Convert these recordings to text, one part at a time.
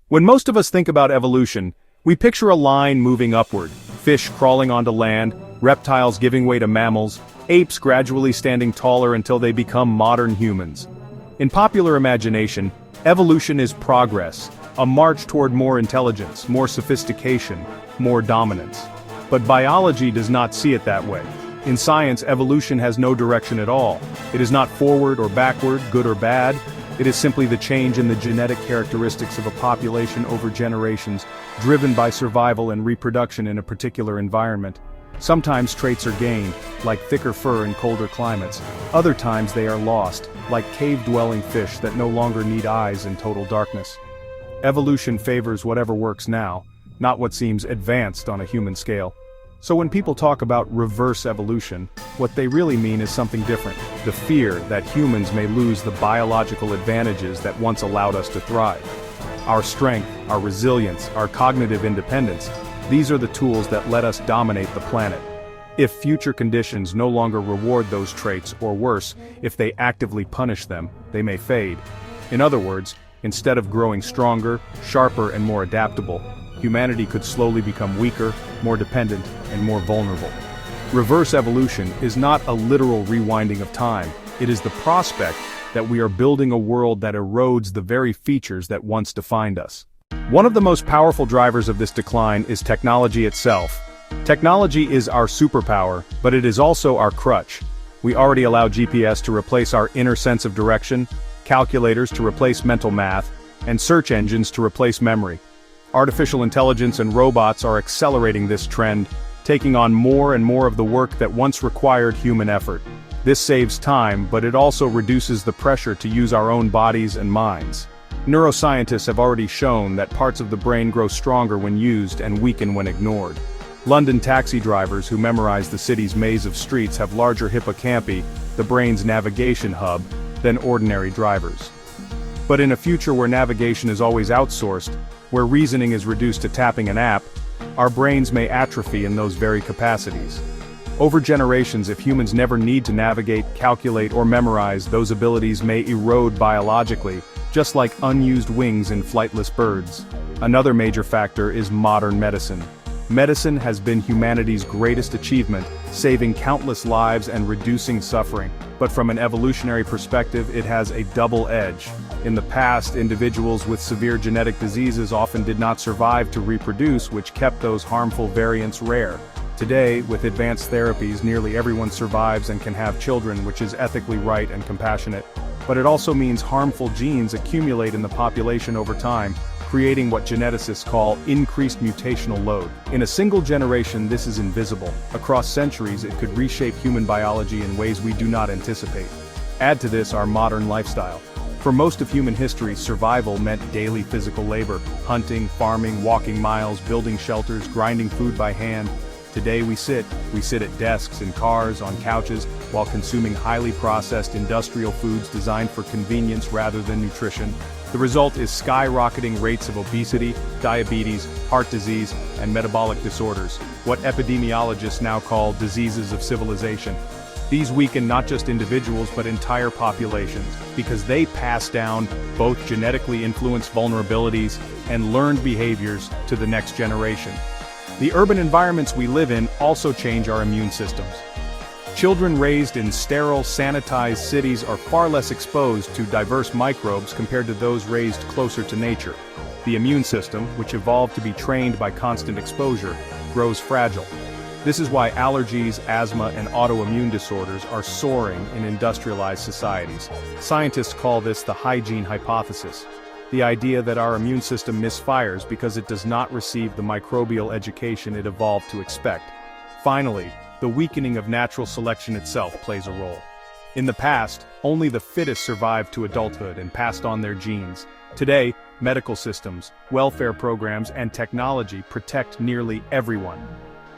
When most of us think about evolution, we picture a line moving upward, fish crawling onto land, reptiles giving way to mammals, apes gradually standing taller until they become modern humans. In popular imagination, evolution is progress, a march toward more intelligence, more sophistication, more dominance. But biology does not see it that way. In science, evolution has no direction at all. It is not forward or backward, good or bad. It is simply the change in the genetic characteristics of a population over generations, driven by survival and reproduction in a particular environment. Sometimes traits are gained, like thicker fur in colder climates. Other times they are lost, like cave-dwelling fish that no longer need eyes in total darkness. Evolution favors whatever works now, not what seems advanced on a human scale. So when people talk about reverse evolution, what they really mean is something different. The fear that humans may lose the biological advantages that once allowed us to thrive. Our strength, our resilience, our cognitive independence, these are the tools that let us dominate the planet. If future conditions no longer reward those traits, or worse, if they actively punish them, they may fade. In other words, instead of growing stronger, sharper, and more adaptable, humanity could slowly become weaker, more dependent, and more vulnerable. Reverse evolution is not a literal rewinding of time. It is the prospect that we are building a world that erodes the very features that once defined us. One of the most powerful drivers of this decline is technology itself. Technology is our superpower, but it is also our crutch. We already allow GPS to replace our inner sense of direction, calculators to replace mental math, and search engines to replace memory. Artificial intelligence and robots are accelerating this trend, taking on more and more of the work that once required human effort. This saves time, but it also reduces the pressure to use our own bodies and minds. Neuroscientists have already shown that parts of the brain grow stronger when used and weaken when ignored. London taxi drivers who memorize the city's maze of streets have larger hippocampi, the brain's navigation hub, than ordinary drivers. But in a future where navigation is always outsourced, where reasoning is reduced to tapping an app, our brains may atrophy in those very capacities. Over generations, if humans never need to navigate, calculate, or memorize, those abilities may erode biologically, just like unused wings in flightless birds. Another major factor is modern medicine. Medicine has been humanity's greatest achievement, saving countless lives and reducing suffering. But from an evolutionary perspective, it has a double edge. In the past, individuals with severe genetic diseases often did not survive to reproduce, which kept those harmful variants rare. Today, with advanced therapies, nearly everyone survives and can have children, which is ethically right and compassionate. But it also means harmful genes accumulate in the population over time, creating what geneticists call increased mutational load. In a single generation, this is invisible. Across centuries, it could reshape human biology in ways we do not anticipate. Add to this our modern lifestyle. For most of human history, survival meant daily physical labor, hunting, farming, walking miles, building shelters, grinding food by hand. Today we sit at desks, in cars, on couches, while consuming highly processed industrial foods designed for convenience rather than nutrition. The result is skyrocketing rates of obesity, diabetes, heart disease, and metabolic disorders, what epidemiologists now call diseases of civilization. These weaken not just individuals but entire populations, because they pass down both genetically influenced vulnerabilities and learned behaviors to the next generation. The urban environments we live in also change our immune systems. Children raised in sterile, sanitized cities are far less exposed to diverse microbes compared to those raised closer to nature. The immune system, which evolved to be trained by constant exposure, grows fragile. This is why allergies, asthma, and autoimmune disorders are soaring in industrialized societies. Scientists call this the hygiene hypothesis. The idea that our immune system misfires because it does not receive the microbial education it evolved to expect. Finally, the weakening of natural selection itself plays a role. In the past, only the fittest survived to adulthood and passed on their genes. Today, medical systems, welfare programs, and technology protect nearly everyone.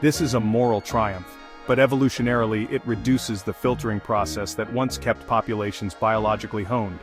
This is a moral triumph, but evolutionarily it reduces the filtering process that once kept populations biologically honed.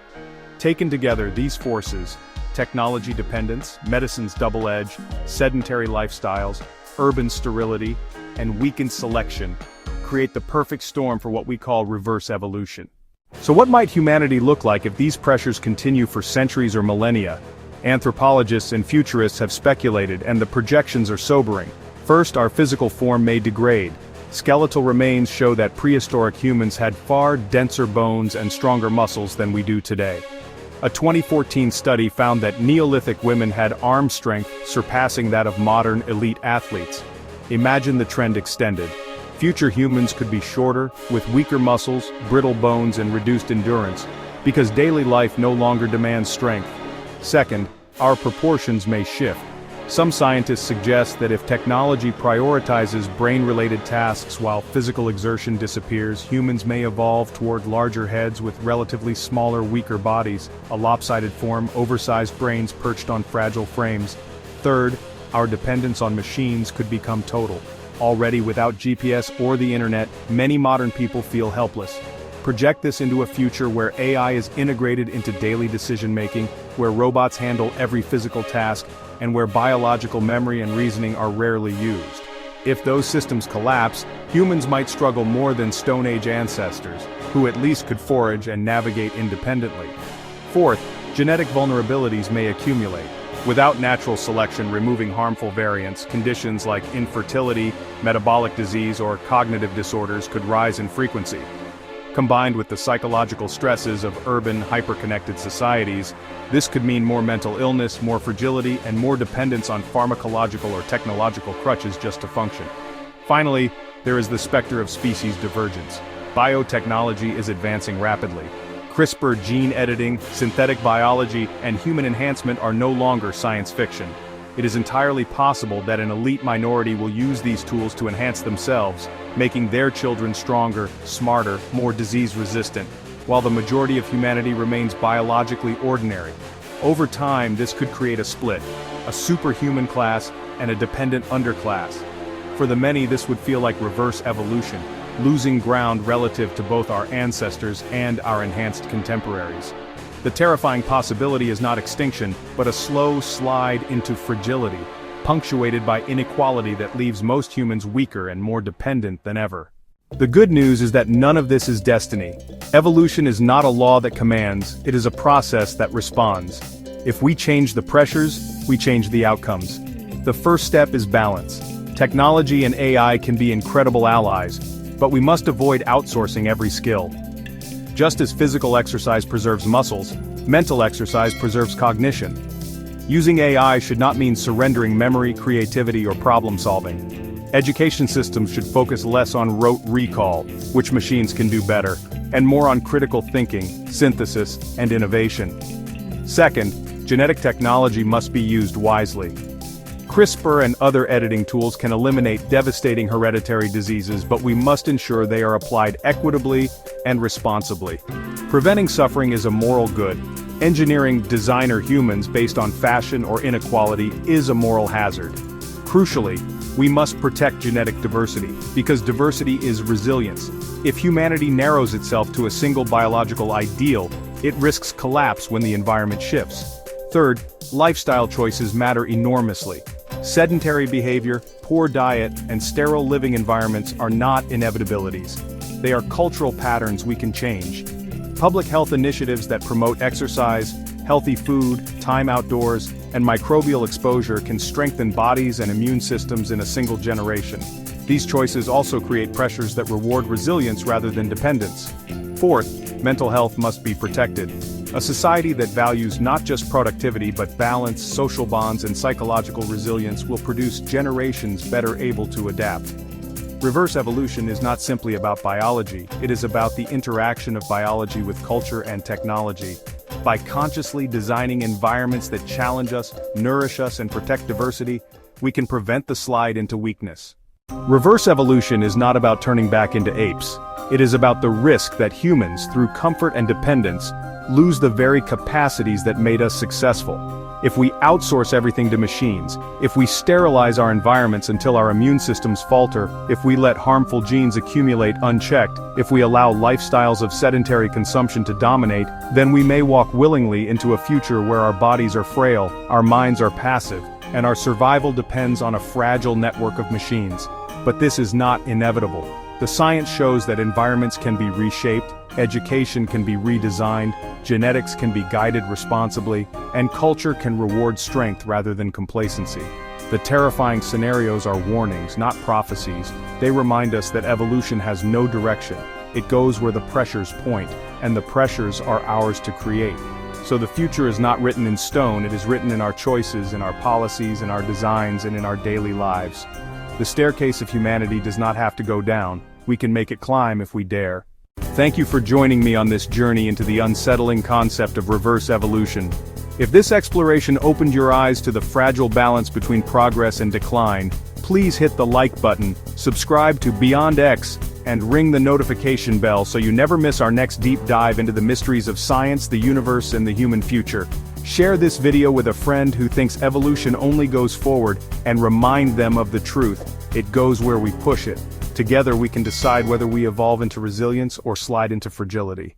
Taken together, these forces, technology dependence, medicine's double edge, sedentary lifestyles, urban sterility, and weakened selection, create the perfect storm for what we call reverse evolution. So what might humanity look like if these pressures continue for centuries or millennia? Anthropologists and futurists have speculated, and the projections are sobering. First, our physical form may degrade. Skeletal remains show that prehistoric humans had far denser bones and stronger muscles than we do today. A 2014 study found that Neolithic women had arm strength surpassing that of modern elite athletes. Imagine the trend extended. Future humans could be shorter, with weaker muscles, brittle bones and reduced endurance, because daily life no longer demands strength. Second, our proportions may shift. Some scientists suggest that if technology prioritizes brain-related tasks while physical exertion disappears, humans may evolve toward larger heads with relatively smaller, weaker bodies, a lopsided form, oversized brains perched on fragile frames. Third, our dependence on machines could become total. Already without GPS or the internet, many modern people feel helpless. Project this into a future where AI is integrated into daily decision-making, where robots handle every physical task, and where biological memory and reasoning are rarely used. If those systems collapse, humans might struggle more than Stone Age ancestors, who at least could forage and navigate independently. Fourth, genetic vulnerabilities may accumulate. Without natural selection removing harmful variants, conditions like infertility, metabolic disease, or cognitive disorders could rise in frequency. Combined with the psychological stresses of urban, hyper-connected societies, this could mean more mental illness, more fragility, and more dependence on pharmacological or technological crutches just to function. Finally, there is the specter of species divergence. Biotechnology is advancing rapidly. CRISPR gene editing, synthetic biology, and human enhancement are no longer science fiction. It is entirely possible that an elite minority will use these tools to enhance themselves, making their children stronger, smarter, more disease-resistant, while the majority of humanity remains biologically ordinary. Over time, this could create a split, a superhuman class and a dependent underclass. For the many, this would feel like reverse evolution, losing ground relative to both our ancestors and our enhanced contemporaries. The terrifying possibility is not extinction, but a slow slide into fragility, punctuated by inequality that leaves most humans weaker and more dependent than ever. The good news is that none of this is destiny. Evolution is not a law that commands, it is a process that responds. If we change the pressures, we change the outcomes. The first step is balance. Technology and AI can be incredible allies, but we must avoid outsourcing every skill. Just as physical exercise preserves muscles, mental exercise preserves cognition. Using AI should not mean surrendering memory, creativity, or problem-solving. Education systems should focus less on rote recall, which machines can do better, and more on critical thinking, synthesis, and innovation. Second, genetic technology must be used wisely. CRISPR and other editing tools can eliminate devastating hereditary diseases, but we must ensure they are applied equitably and responsibly. Preventing suffering is a moral good. Engineering designer humans based on fashion or inequality is a moral hazard. Crucially, we must protect genetic diversity, because diversity is resilience. If humanity narrows itself to a single biological ideal, it risks collapse when the environment shifts. Third, lifestyle choices matter enormously. Sedentary behavior, poor diet, and sterile living environments are not inevitabilities. They are cultural patterns we can change. Public health initiatives that promote exercise, healthy food, time outdoors, and microbial exposure can strengthen bodies and immune systems in a single generation. These choices also create pressures that reward resilience rather than dependence. Fourth, mental health must be protected. A society that values not just productivity but balance, social bonds, and psychological resilience will produce generations better able to adapt. Reverse evolution is not simply about biology, it is about the interaction of biology with culture and technology. By consciously designing environments that challenge us, nourish us, and protect diversity, we can prevent the slide into weakness. Reverse evolution is not about turning back into apes. It is about the risk that humans, through comfort and dependence, lose the very capacities that made us successful. If we outsource everything to machines, if we sterilize our environments until our immune systems falter, if we let harmful genes accumulate unchecked, if we allow lifestyles of sedentary consumption to dominate, then we may walk willingly into a future where our bodies are frail, our minds are passive, and our survival depends on a fragile network of machines. But this is not inevitable. The science shows that environments can be reshaped, education can be redesigned, genetics can be guided responsibly, and culture can reward strength rather than complacency. The terrifying scenarios are warnings, not prophecies. They remind us that evolution has no direction. It goes where the pressures point, and the pressures are ours to create. So the future is not written in stone, it is written in our choices, in our policies, in our designs, and in our daily lives. The staircase of humanity does not have to go down. We can make it climb if we dare. Thank you for joining me on this journey into the unsettling concept of reverse evolution. If this exploration opened your eyes to the fragile balance between progress and decline, please hit the like button, subscribe to Beyond X, and ring the notification bell so you never miss our next deep dive into the mysteries of science, the universe, and the human future. Share this video with a friend who thinks evolution only goes forward, and remind them of the truth: it goes where we push it. Together we can decide whether we evolve into resilience or slide into fragility.